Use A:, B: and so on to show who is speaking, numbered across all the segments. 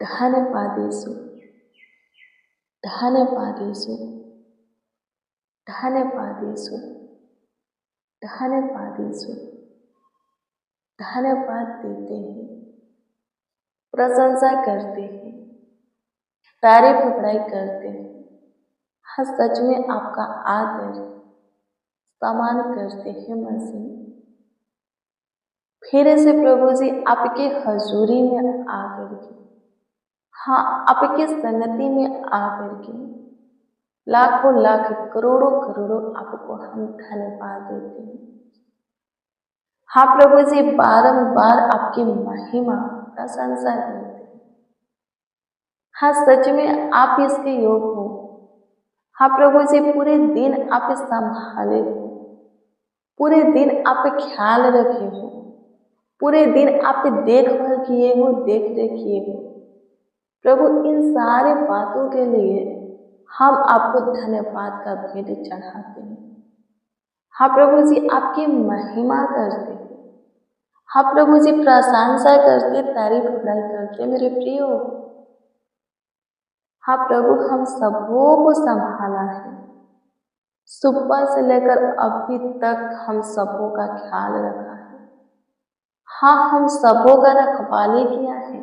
A: धन्यवादेषु धन्यवादेषु धन्यवादेषु धन्यवादेषु धन्यवाद देते हैं, प्रशंसा करते हैं, तारीफ बड़ाई करते हैं। हाँ, सच में आपका आदर सम्मान करते हैं मसीह। फिर से प्रभु जी आपके हजूरी में आकर के, हाँ, आपकी संगति में आकर के लाखों लाख करोड़ों करोड़ों आपको हम धन्यवाद देते हैं। हाँ प्रभु जी, बारंबार आपकी महिमा प्रशंसा करते हैं। हाँ, सच में आप इसके योग हो। हाँ प्रभु जी, पूरे दिन आप संभाले हो, पूरे दिन आप ख्याल रखे हो, पूरे दिन आप देखभाल किए हो, देख रेख किए हो। प्रभु, इन सारे बातों के लिए हम आपको धन्यवाद का भेंट चढ़ाते हैं। हाँ प्रभु जी, आपकी महिमा करते हैं। हाँ प्रभु जी, प्रशंसा करते, तारीफ बड़ाई करते मेरे प्रियो। हाँ प्रभु, हम सबों को संभाला है, सुबह से लेकर अभी तक हम सबों का ख्याल रखा है। हाँ, हम सबों का रखवाली किया है,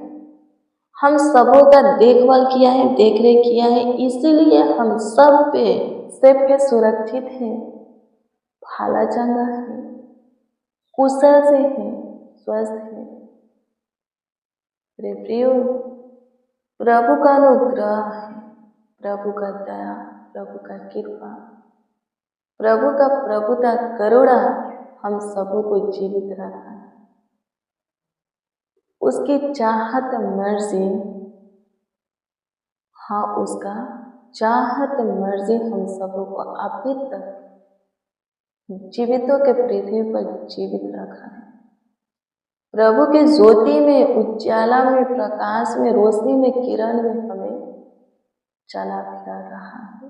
A: हम सबों का देखभाल किया है, देख रेख किया है। इसीलिए हम सब पे सेफ है, सुरक्षित है, भाला चंगा है, कुशल से है, स्वस्थ है। मेरे प्रियो, प्रभु का अनुग्रह है, प्रभु का दया, प्रभु का कृपा, प्रभु का प्रभुता करुणा हम सबों को जीवित रखा है। उसकी चाहत मर्जी, हाँ, उसका चाहत मर्जी हम सबों को अभी तक जीवितों के पृथ्वी पर जीवित रखा है। प्रभु के ज्योति में, उज्ज्वला में, प्रकाश में, रोशनी में, किरण में हमें चला फिरा रहा है।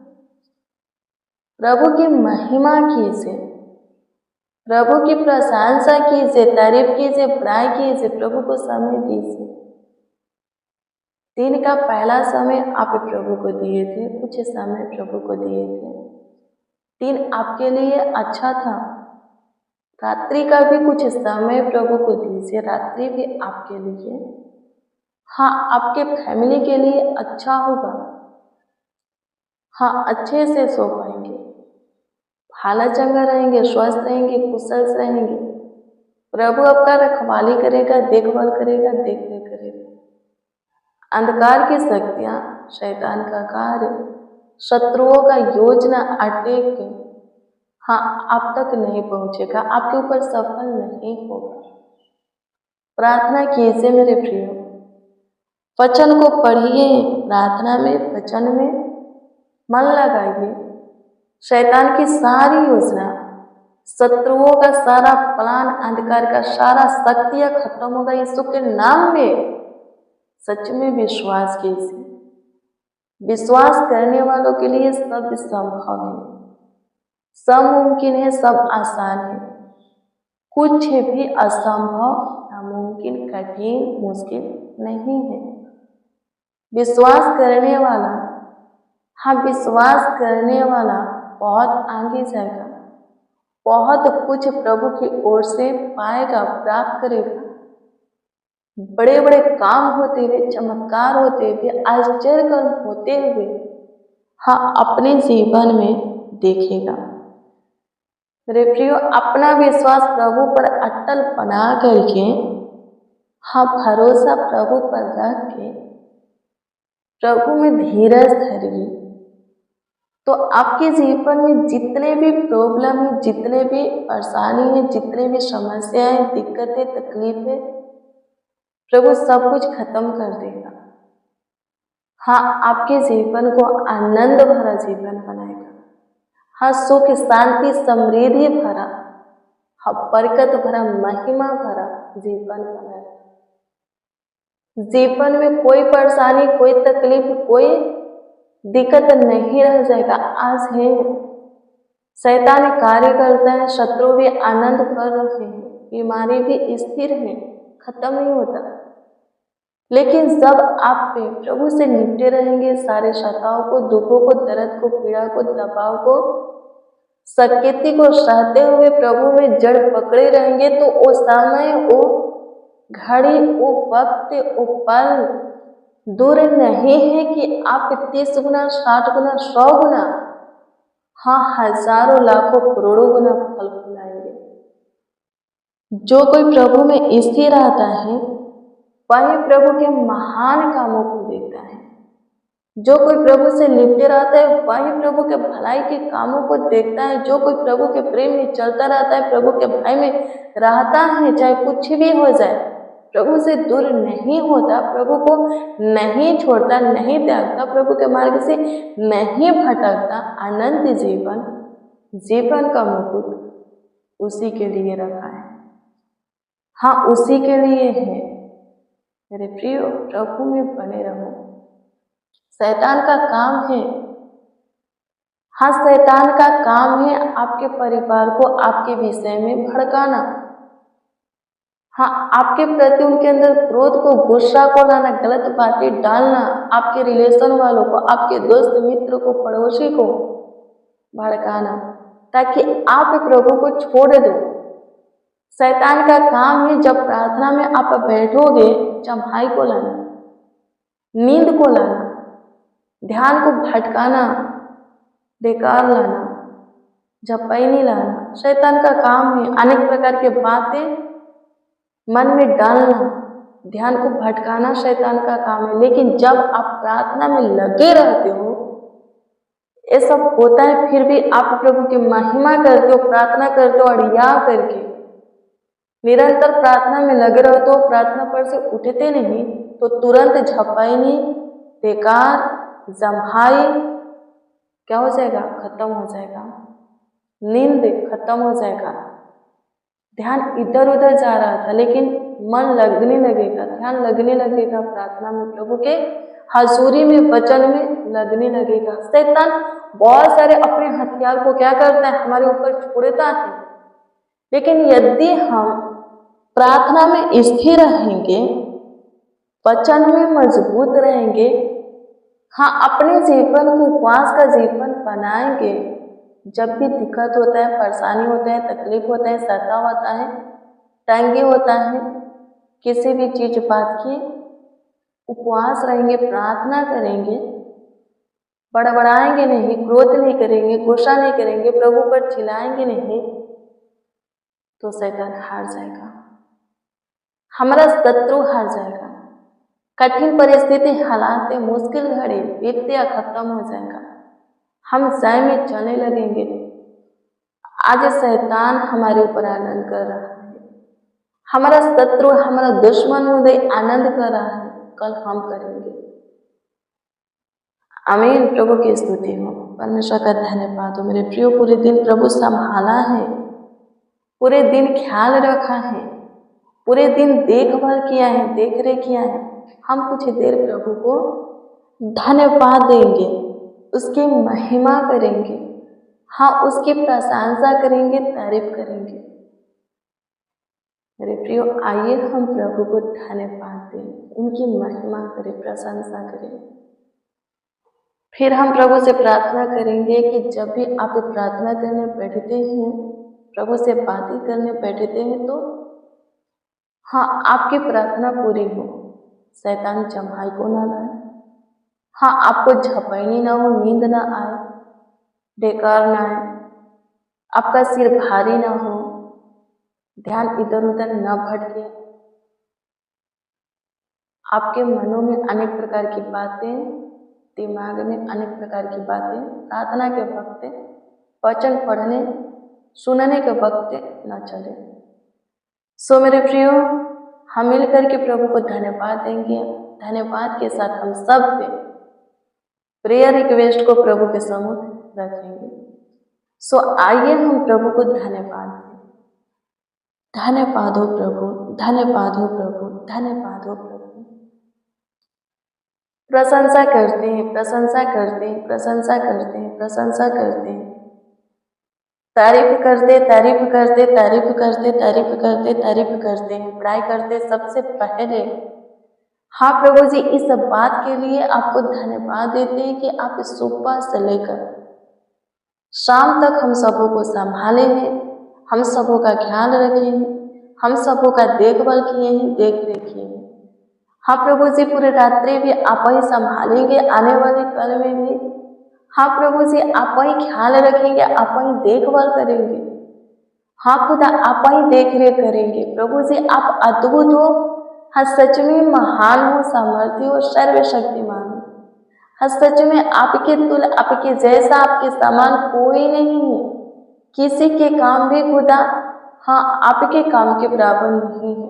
A: प्रभु की महिमा कीजिए, प्रभु की प्रशंसा कीजिए, तारीफ कीजिए, बड़ाई कीजिए, प्रभु को समय दीजिए। दिन का पहला समय आप प्रभु को दिए थे, कुछ समय प्रभु को दिए थे। दिन आपके लिए अच्छा था, रात्रि का भी कुछ समय प्रभु को दीजिए, रात्रि भी आपके लिए, हाँ, आपके फैमिली के लिए अच्छा होगा। हाँ, अच्छे से सो पाएंगे, भाला चंगा रहेंगे, स्वस्थ रहेंगे, कुशल रहेंगे। प्रभु आपका रखवाली करेगा, देखभाल करेगा, देख रेख करेगा। अंधकार की शक्तियां, शैतान का कार्य, शत्रुओं का योजना अटैक, हाँ, आप तक नहीं पहुंचेगा, आपके ऊपर सफल नहीं होगा। प्रार्थना कीजिए मेरे प्रियो, वचन को पढ़िए, प्रार्थना में, वचन में मन लगाइए। शैतान की सारी योजना, शत्रुओं का सारा प्लान, अंधकार का सारा शक्तियां खत्म होगा यीशु के नाम में। सच में विश्वास कीजिए, विश्वास करने वालों के लिए सब संभव है, सब मुमकिन है, सब आसान है। कुछ भी असंभव, नामुमकिन, कठिन, मुश्किल नहीं है। विश्वास करने वाला, हाँ, विश्वास करने वाला बहुत आगे जाएगा, बहुत कुछ प्रभु की ओर से पाएगा, प्राप्त करेगा। बड़े बड़े काम होते हुए, चमत्कार होते हुए, आश्चर्य कर्म होते हुए, हाँ, अपने जीवन में देखेगा। मेरे प्रियो, अपना विश्वास प्रभु पर अटल बना करके, हाँ, भरोसा प्रभु पर रख के प्रभु में धीरज धरिए, तो आपके जीवन में जितने भी प्रॉब्लम है, जितने भी परेशानी है, जितने भी समस्याएं, दिक्कतें, तकलीफें, प्रभु सब कुछ खत्म कर देगा। हाँ, आपके जीवन को आनंद भरा जीवन बनाएगा। हाँ, सुख, शांति, समृद्धि भरा, हाँ, बरकत भरा, महिमा भरा जीवन बनाएगा। जीवन में कोई परेशानी, कोई तकलीफ, कोई दिक्कत नहीं रह जाएगा। आज है, शैतान कार्य करता है, शत्रु भी आनंद कर रहे हैं, बीमारी भी स्थिर है, खत्म नहीं होता, लेकिन जब आप प्रभु से निपटे रहेंगे, सारे शताओं को, दुखों को, दर्द को, पीड़ा को, दबाव को, सकेती को सहते हुए प्रभु में जड़ पकड़े रहेंगे, तो वो समय, वो घड़ी, वो वक्त, वो पल दूर नहीं है कि आप 30 गुना, 60 गुना, 100 गुना, हाँ हजारों, लाखों, करोड़ों गुना फल फुलाएंगे। जो कोई प्रभु में स्थिर रहता है वही प्रभु के महान कामों को देखता है। जो कोई प्रभु से लिपटे रहता है वही प्रभु के भलाई के कामों को देखता है। जो कोई प्रभु के प्रेम में चलता रहता है, प्रभु के भय में रहता है, चाहे कुछ भी हो जाए, प्रभु से दूर नहीं होता, प्रभु को नहीं छोड़ता, नहीं त्यागता, प्रभु के मार्ग से नहीं भटकता, अनंत जीवन, जीवन का मुकुट उसी के लिए रखा है। हाँ, उसी के लिए है। मेरे प्रिय, प्रभु में बने रहो। शैतान का काम है, हाँ शैतान का काम है आपके परिवार को आपके विषय में भड़काना, हाँ आपके प्रति उनके अंदर क्रोध को, गुस्सा को लाना, गलत बातें डालना, आपके रिलेशन वालों को, आपके दोस्त मित्र को, पड़ोसी को भड़काना, ताकि आप प्रभु को छोड़ दो। शैतान का काम है जब प्रार्थना में आप बैठोगे, चम्हाई को लाना, नींद को लाना, ध्यान को भटकाना, बेकार लाना, झपैनी लाना। शैतान का काम है अनेक प्रकार के बातें मन में डालना, ध्यान को भटकाना शैतान का काम है। लेकिन जब आप प्रार्थना में लगे रहते हो, ये सब होता है, फिर भी आप प्रभु की महिमा करते हो, प्रार्थना करते हो, अड़िया करके निरंतर प्रार्थना में लगे रहते हो, प्रार्थना पर से उठते नहीं, तो तुरंत झपैनी, बेकार, जम्हाई क्या हो जाएगा? खत्म हो जाएगा। नींद खत्म हो जाएगा। ध्यान इधर उधर जा रहा था, लेकिन मन लगने लगेगा, ध्यान लगने लगेगा प्रार्थना में, प्रभु के हजूरी में, वचन में लगने लगेगा। शैतान बहुत सारे अपने हथियार को क्या करता है? हमारे ऊपर छोड़ता है। लेकिन यदि हम प्रार्थना में स्थिर रहेंगे, वचन में मजबूत रहेंगे, हाँ अपने जीवन को उपवास का जीवन बनाएंगे, जब भी दिक्कत होता है, परेशानी होता है, तकलीफ होता है, सताव होता है, तंगी होता है, किसी भी चीज बात की, उपवास रहेंगे, प्रार्थना करेंगे, बड़बड़ाएंगे नहीं, क्रोध नहीं करेंगे, गुस्सा नहीं करेंगे, प्रभु पर चिल्लाएंगे नहीं, तो शैतान हार जाएगा, हमारा शत्रु हार जाएगा। कठिन परिस्थिति, हालात, मुश्किल घड़ी, वित्तीय खत्म हो जाएगा, हम जय में चलने लगेंगे। आज शैतान हमारे ऊपर आनंद कर रहा है, हमारा शत्रु, हमारा दुश्मन मुझे आनंद कर रहा है, कल हम करेंगे। आमीन। प्रभु की स्तुति हो, परमेश्वर का धन्यवाद हो। मेरे प्रियो, पूरे दिन प्रभु संभाला है, पूरे दिन ख्याल रखा है, पूरे दिन देखभाल किया है, देख रेख किया है। हम कुछ देर प्रभु को धन्यवाद देंगे, उसकी महिमा करेंगे, हाँ उसकी प्रशंसा करेंगे, तारीफ करेंगे। मेरे प्रियो, आइए हम प्रभु को धन्यवाद दें, उनकी महिमा करें, प्रशंसा करें। फिर हम प्रभु से प्रार्थना करेंगे कि जब भी आप प्रार्थना करने बैठते हैं, प्रभु से बातें करने बैठते हैं, तो हाँ आपकी प्रार्थना पूरी हो, शैतान जम्हाई को ना लाए, हाँ आपको झपैनी ना हो, नींद ना आए, बेकार ना आए, आपका सिर भारी ना हो, ध्यान इधर उधर न भटके, आपके मनों में अनेक प्रकार की बातें, दिमाग में अनेक प्रकार की बातें, प्रार्थना के वक्त, वचन पढ़ने सुनने के वक्त न चले। सो मेरे प्रियो, हम मिलकर के प्रभु को धन्यवाद देंगे। धन्यवाद के साथ हम सब पे प्रेयर रिक्वेस्ट को प्रभु के सम्मुख रखेंगे। सो आइए हम प्रभु को धन्यवाद दें। धन्यवाद हो प्रभु, धन्यवाद हो प्रभु, धन्यवाद हो प्रभु। प्रशंसा करते हैं, प्रशंसा करते हैं, प्रशंसा करते हैं, प्रशंसा करते हैं, तारीफ करते, तारीफ करते, तारीफ करते, तारीफ करते, तारीफ करते हैं, बड़ाई करते। सबसे पहले हाँ प्रभु जी, इस बात के लिए आपको धन्यवाद देते हैं कि आप इस सुबह से लेकर शाम तक हम सबों को संभाले हैं, हम सबों का ख्याल रखे हैं, हम सबों का देखभाल किए हैं, देख रेख किए हैं। हाँ प्रभु जी, पूरी रात्रि भी आप ही संभालेंगे, आने वाले कल में भी हाँ प्रभु जी, आप ही ख्याल रखेंगे, आप ही देखभाल करेंगे। हाँ खुदा, आप ही देख रेख करेंगे। प्रभु जी, आप अद्भुत हो, हाँ सच में महान हो, सामर्थ्य हो, सर्वशक्तिमान हो। हाँ सच में आपके तुल, आपके जैसा, आपके समान कोई नहीं है। किसी के काम भी खुदा हाँ आपके काम के बराबर नहीं है।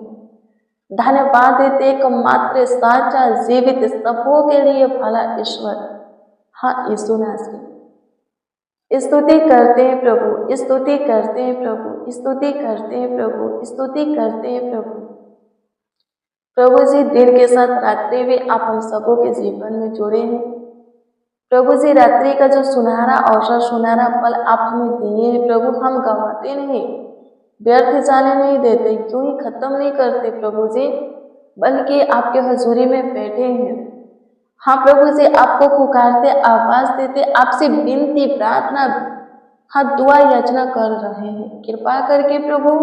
A: धन्यवाद देते एक मात्र साचा जीवित सबों के लिए भला ईश्वर हाँ यीशु नासरी। स्तुति करते हैं प्रभु, स्तुति करते हैं प्रभु, स्तुति करते हैं प्रभु, स्तुति करते हैं प्रभु। प्रभु जी, दिन के साथ रात्रि भी आप हम सबों के जीवन में जुड़े हैं। प्रभु जी, रात्रि का जो सुनहरा अवसर, सुनहरा पल आप हमें दिए हैं प्रभु, हम गंवाते नहीं, व्यर्थ जाने नहीं देते, क्यों ही खत्म नहीं करते प्रभु जी, बल्कि आपके हजूरी में बैठे हैं। हाँ प्रभु जी, आपको पुकारते, आवाज देते, आपसे विनती प्रार्थना हाँ दुआ याचना कर रहे हैं। कृपा करके प्रभु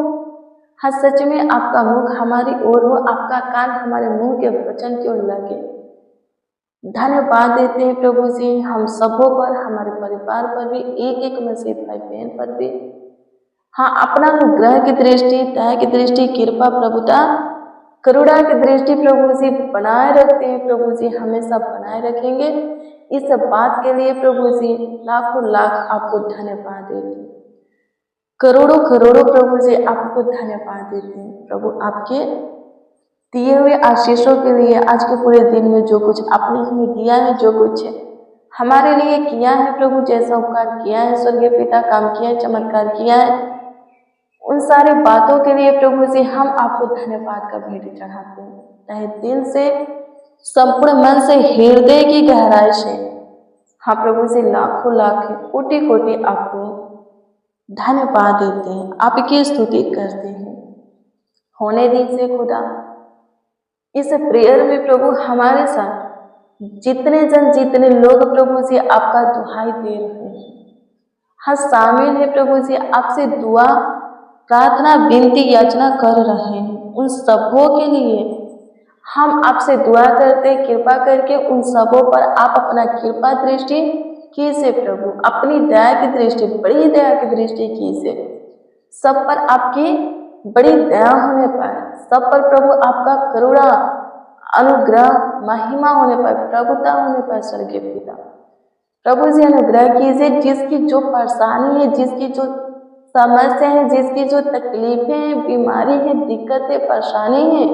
A: हाँ सच में आपका मुख हमारी ओर हो, आपका कान हमारे मुंह के वचन की ओर लगे। धन्यवाद देते हैं प्रभु जी, हम सबों पर, हमारे परिवार पर भी, एक एक मसीह भाई बहन पर भी हाँ अपना अनुग्रह की दृष्टि, दया की दृष्टि, कृपा, प्रभुता, करुणा की दृष्टि प्रभु जी बनाए रखते हैं। प्रभु जी हमेशा बनाए रखेंगे। इस बात के लिए प्रभु जी लाखों लाख आपको धन्यवाद देते हैं, करोड़ों करोड़ों प्रभु जी आपको धन्यवाद देते हैं। प्रभु आपके दिए हुए आशीषों के लिए, आज के पूरे दिन में जो कुछ आपने हमें दिया है, जो कुछ हमारे लिए किया है प्रभु, जैसा उपकार किया है, स्वर्गीय पिता काम किया है, चमत्कार किया है, उन सारी बातों के लिए प्रभु जी हम आपको धन्यवाद का भेंट चढ़ाते हैं। तहे दिल से, संपूर्ण मन से, हृदय की गहराई से हाँ प्रभु जी लाखों लाख कोटि कोटि आपको धन्यवाद देते हैं, आपकी स्तुति करते हैं। होने दीजिए खुदा इस प्रेयर में प्रभु हमारे साथ जितने जन, जितने लोग प्रभु जी आपका दुहाई दे रहे हैं, हाँ शामिल है प्रभु जी, आपसे दुआ प्रार्थना विनती याचना कर रहे हैं, उन सबों के लिए हम आपसे दुआ करते, कृपा करके उन सबों पर आप अपना कृपा दृष्टि कीजिए प्रभु, अपनी दया की दृष्टि, बड़ी दया की दृष्टि कीजिए। सब पर आपकी बड़ी दया होने पाए, सब पर प्रभु आपका करुणा, अनुग्रह, महिमा होने पाए, प्रभुता होने पाए। स्वर्गीय पिता प्रभु जी अनुग्रह कीजिए, जिसकी जो परेशानी है, जिसकी जो समस्या है, जिसकी जो तकलीफें हैं, बीमारी है, दिक्कतें, परेशानी है,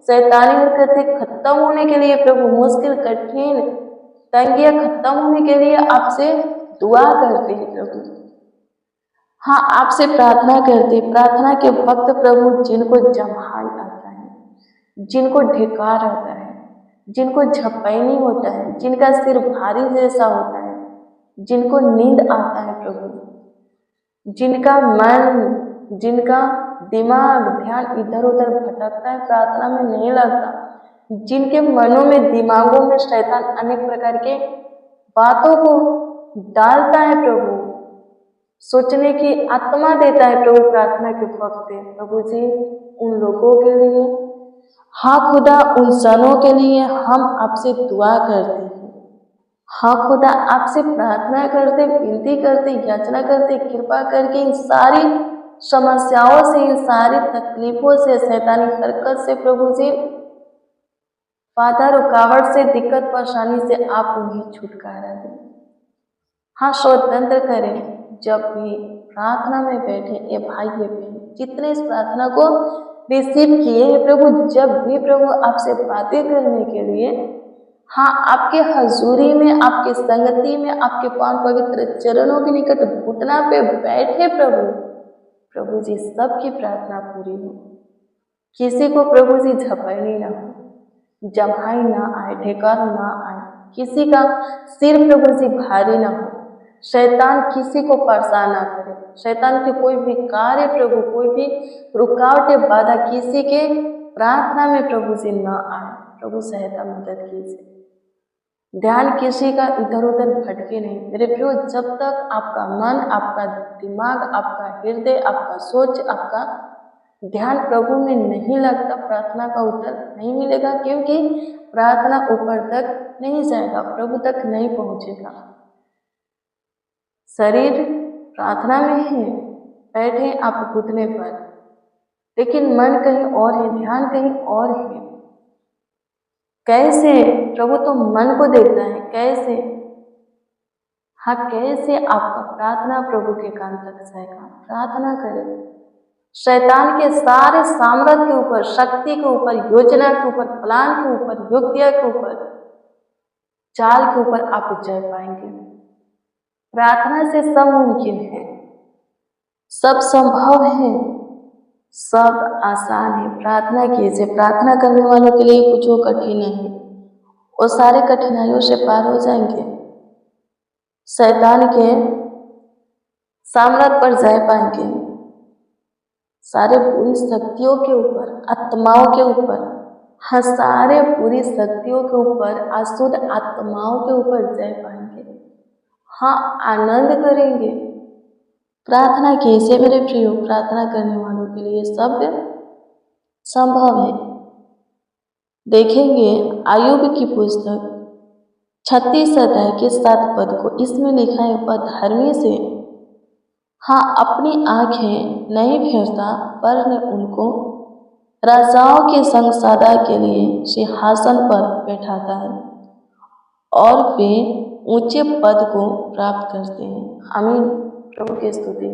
A: शैतानी हरकतें खत्म होने के लिए प्रभु, मुश्किल कठिन तंगियां खत्म होने के लिए आपसे दुआ करते हैं प्रभु। हाँ आपसे प्रार्थना करते, प्रार्थना के वक्त प्रभु जिनको जम्हाई आता है, जिनको ढिकार आता है, जिनको झपैनी होता है, जिनका सिर भारी जैसा होता है, जिनको नींद आता है प्रभु, जिनका मन, जिनका दिमाग, ध्यान इधर उधर भटकता है, प्रार्थना में नहीं लगता, जिनके मनों में, दिमागों में शैतान अनेक प्रकार के बातों को डालता है प्रभु, सोचने की आत्मा देता है प्रभु प्रार्थना के वक्त, प्रभु जी उन लोगों के लिए हाँ खुदा, उन जनों के लिए हम आपसे दुआ करते हैं। हाँ खुदा, आपसे प्रार्थना करते, विनती करते, याचना करते, कृपा करके इन सारी समस्याओं से, इन सारी तकलीफों से, शैतानी हरकत से प्रभु जी, बाधा रुकावट से, दिक्कत परेशानी से आप उन्हें छुटकारा दें। हाँ स्वतंत्र करें। जब भी प्रार्थना में बैठे ये भाई ये बहन जितने इस प्रार्थना को रिसीव किए हैं प्रभु, जब भी प्रभु आपसे बातें करने के लिए हाँ आपके हजूरी में, आपके संगति में, आपके पावन पवित्र चरणों के निकट घुटना पे बैठे प्रभु, प्रभु जी सबकी प्रार्थना पूरी हो, किसी को प्रभु जी झपड़नी ना हो, जम्हाई ना आए, ढेकार ना आए, किसी का सिर प्रभु जी भारी ना हो, शैतान किसी को परेशान ना करे, शैतान के कोई भी कार्य प्रभु, कोई भी रुकावट बाधा किसी के प्रार्थना में प्रभु जी ना आए। प्रभु सहायता मदद कीजिए। ध्यान किसी का इधर उधर भटके नहीं मेरे प्रियो। जब तक आपका मन, आपका दिमाग, आपका हृदय, आपका सोच, आपका ध्यान प्रभु में नहीं लगता, प्रार्थना का उत्तर नहीं मिलेगा, क्योंकि प्रार्थना ऊपर तक नहीं जाएगा, प्रभु तक नहीं पहुंचेगा। शरीर प्रार्थना में है, बैठे आप घुटने पर, लेकिन मन कहीं और है, ध्यान कहीं और है। कैसे? प्रभु तो मन को देखता है। कैसे? हाँ, कैसे आपका प्रार्थना प्रभु के कान तक जाएगा? प्रार्थना करें। शैतान के सारे सामर्थ के ऊपर, शक्ति के ऊपर, योजना के ऊपर, प्लान के ऊपर, युक्तियां के ऊपर, चाल के ऊपर आप जय पाएंगे। प्रार्थना से सब मुमकिन है, सब संभव है, सब आसान है। प्रार्थना कीजिए। प्रार्थना करने वालों के लिए कुछ कठिन नहीं, वो सारे कठिनाइयों से पार हो जाएंगे, शैतान के साम्राज्य पर जय पाएंगे। सारे बुरी शक्तियों के ऊपर, आत्माओं के ऊपर, हाँ, सारे बुरी शक्तियों के ऊपर, अशुद्ध आत्माओं के ऊपर जय पाएंगे। हाँ, आनंद करेंगे। प्रार्थना कीजिए मेरे प्रियो। प्रार्थना करने वालों के लिए सब संभव है। देखेंगे आयुब की पुस्तक 36 अध्याय के 7 पद को, इसमें लिखा है, वह धर्मी से हाँ अपनी आंखें नहीं फेरता, पर ने उनको राजाओं के संग सदा के लिए सिंहासन पर बैठाता है और वे ऊंचे पद को प्राप्त करते हैं। आमीन। प्रभु की स्तुति,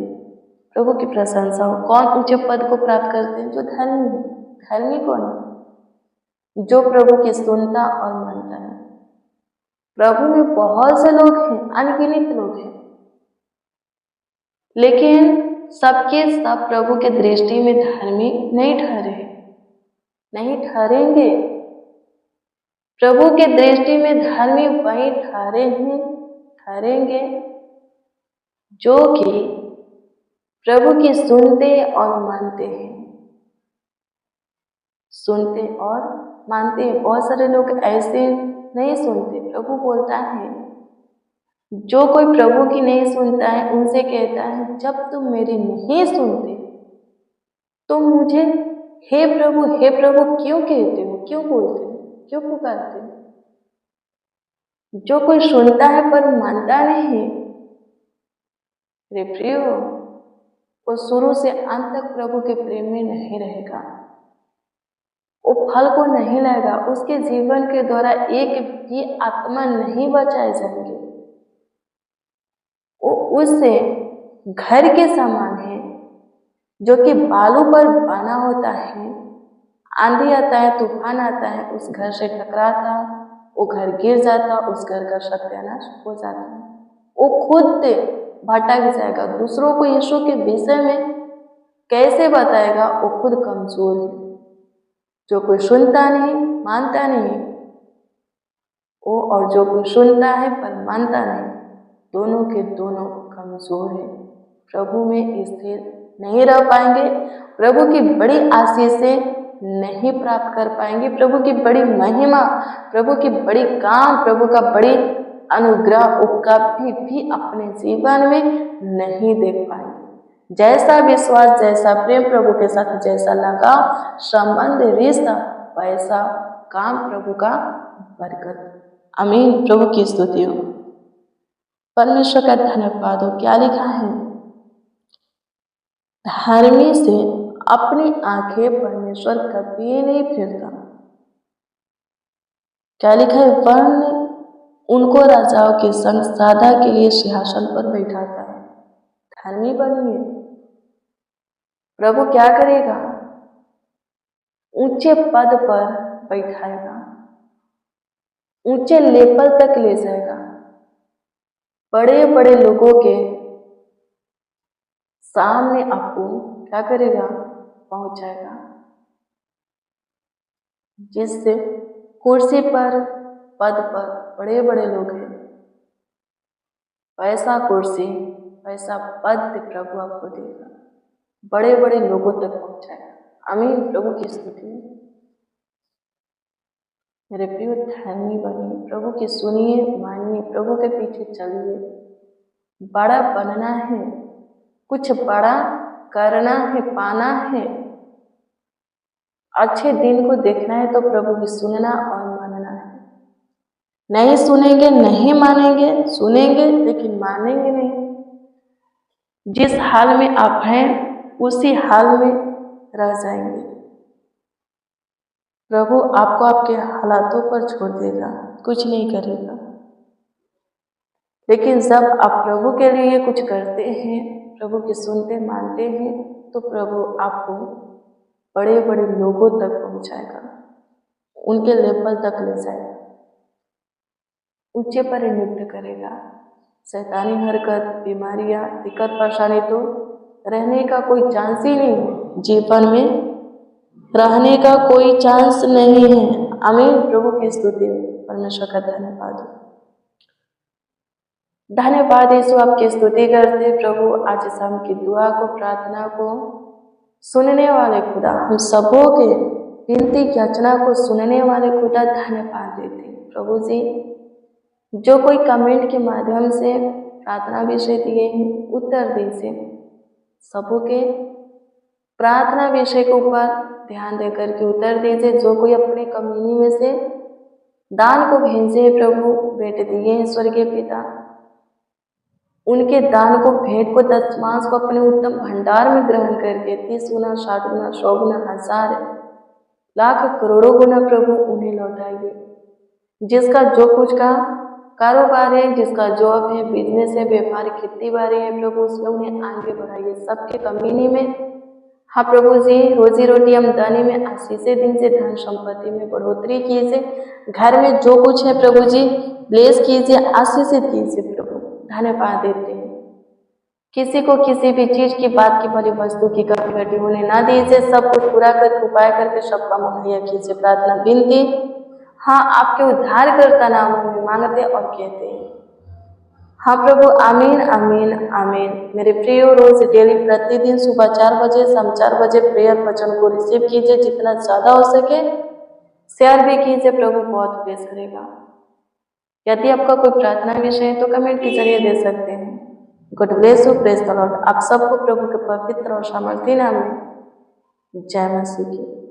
A: प्रभु की प्रशंसा हो। कौन ऊंचे पद को प्राप्त करते हैं? जो धर्मी है। धर्मी कौन है? जो प्रभु की सुनता और मानता है। प्रभु में बहुत से लोग हैं, अनगिनत लोग हैं, लेकिन सबके सब प्रभु के दृष्टि में धर्मी नहीं ठहरे, नहीं ठहरेंगे। प्रभु के दृष्टि में धर्मी वही ठहरे हैं, ठहरेंगे जो कि प्रभु की सुनते और मानते हैं। सुनते और मानते हैं। बहुत सारे लोग ऐसे नहीं सुनते। प्रभु बोलता है, जो कोई प्रभु की नहीं सुनता है उनसे कहता है, जब तुम मेरी नहीं सुनते तो मुझे हे प्रभु क्यों कहते हो, क्यों बोलते हो, क्यों पुकारते हो? जो कोई सुनता है पर मानता नहीं, रे प्रियो, वो शुरू से अंत तक प्रभु के प्रेम में नहीं रहेगा, वो फल को नहीं लाएगा, उसके जीवन के द्वारा एक भी आत्मा नहीं बचाए जाएंगे। वो उससे घर के समान है जो कि बालू पर बना होता है। आंधी आता है, तूफान आता है, उस घर से टकराता, वो घर गिर जाता, उस घर का सत्यानाश हो जाता है। वो खुद भटक जाएगा। दूसरों को यीशु के विषय में कैसे बताएगा? वो खुद कमजोर है। जो कोई सुनता नहीं, मानता नहीं, वो और जो कोई सुनता है पर मानता नहीं, दोनों के दोनों कमजोर है। प्रभु में स्थिर नहीं रह पाएंगे, प्रभु की बड़ी आशीषें नहीं प्राप्त कर पाएंगे, प्रभु की बड़ी महिमा, प्रभु की बड़ी काम, प्रभु का बड़ी अनुग्रह वो कभी भी अपने जीवन में नहीं देख पाएंगे। जैसा विश्वास, जैसा प्रेम प्रभु के साथ, जैसा लगाव, संबंध, रिश्ता, वैसा काम प्रभु का बरकत। आमीन। प्रभु की स्तुति हो। परमेश्वर का धन्यवाद हो। क्या लिखा है? धर्मी से अपनी आंखें परमेश्वर कभी नहीं फिरता। क्या लिखा है? वर्ण उनको राजाओं के संग सदा के लिए सिंहासन पर बैठाता है। धर्मी बनिए। प्रभु क्या करेगा? ऊंचे पद पर बैठाएगा, ऊंचे लेवल तक ले जाएगा, बड़े बड़े लोगों के सामने आपको क्या करेगा? पहुंचाएगा। जिससे कुर्सी पर, पद पर बड़े बड़े लोग हैं, वैसा कुर्सी, वैसा पद प्रभु आपको देगा, बड़े बड़े लोगों तक पहुंचाएगा। आमीन। प्रभु की स्तुति। मेरे प्रिय धर्मी बनिए, प्रभु की सुनिए, मानिए, प्रभु के पीछे चलिए। बड़ा बनना है, कुछ बड़ा करना है, पाना है, अच्छे दिन को देखना है तो प्रभु की सुनना और मानना है। नहीं सुनेंगे, नहीं मानेंगे, सुनेंगे लेकिन मानेंगे नहीं। जिस हाल में आप हैं उसी हाल में रह जाएंगे। प्रभु आपको आपके हालातों पर छोड़ देगा, कुछ नहीं करेगा। लेकिन जब आप प्रभु के लिए कुछ करते हैं, प्रभु की सुनते मानते हैं, तो प्रभु आपको बड़े बड़े लोगों तक पहुंचाएगा, उनके लेवल तक ले जाएगा, ऊंचे पर नियुक्त करेगा। शैतानी हरकत, बीमारियां, दिक्कत, परेशानी तो रहने का कोई चांस ही नहीं है। जीवन में रहने का कोई चांस नहीं है। आमीन। प्रभु की स्तुति, परमेश्वर का धन्यवाद। धन्यवाद यीशु, आपकी स्तुति करते प्रभु। आज शाम की दुआ को, प्रार्थना को सुनने वाले खुदा, हम सबों के विनती याचना को सुनने वाले खुदा धन्यवाद देते प्रभु जी। जो कोई कमेंट के माध्यम से प्रार्थना विषय दिए हैं, उत्तर दीजिए। सबों के प्रार्थना विषय के ऊपर ध्यान देकर के उत्तर दीजिए। जो कोई अपने कमीनी में से दान को भेजे प्रभु, बेटे दिए हैं स्वर्गीय पिता, उनके दान को, भेंट को, दशमांश को अपने उत्तम भंडार में ग्रहण करके 30 गुना, 60 गुना, 100 गुना, 1000 लाख करोड़ों गुना प्रभु उन्हें लौटाइए। जिसका जो कुछ का कारोबार है, जिसका जॉब है, बिजनेस है, व्यापार, खेती बाड़ी है प्रभु, उसमें उन्हें आगे बढ़ाइए। सबके कमीनी में, हाँ प्रभु जी, रोजी रोटी आमदनी में, आशीषे दिन से धन संपत्ति में बढ़ोतरी कीजिए। घर में जो कुछ है प्रभु जी ब्लेस कीजिए, आशीषित कीजिए प्रभु। धन्यवाद देते हैं। किसी को किसी भी चीज की, बात की, भली वस्तु की कमी घटी होने ना दीजिए। सब कुछ पूरा कर, उपाय करके सबका मुहैया कीजिए। प्रार्थना विनती, हाँ आपके उद्धारकर्ता नाम में मांगते और कहते हैं, हाँ प्रभु। आमीन, आमीन, आमीन। मेरे प्रिय, रोज डेली प्रतिदिन सुबह 4 बजे, शाम 4 बजे प्रेयर वचन को रिसीव कीजिए। जितना ज़्यादा हो सके शेयर भी कीजिए, प्रभु बहुत प्रेस करेगा। यदि आपका कोई प्रार्थना विषय है तो कमेंट के जरिए दे सकते हैं। God bless you, praise the Lord. आप सबको प्रभु के पवित्र और सामर्थी नाम में जय मसीह की।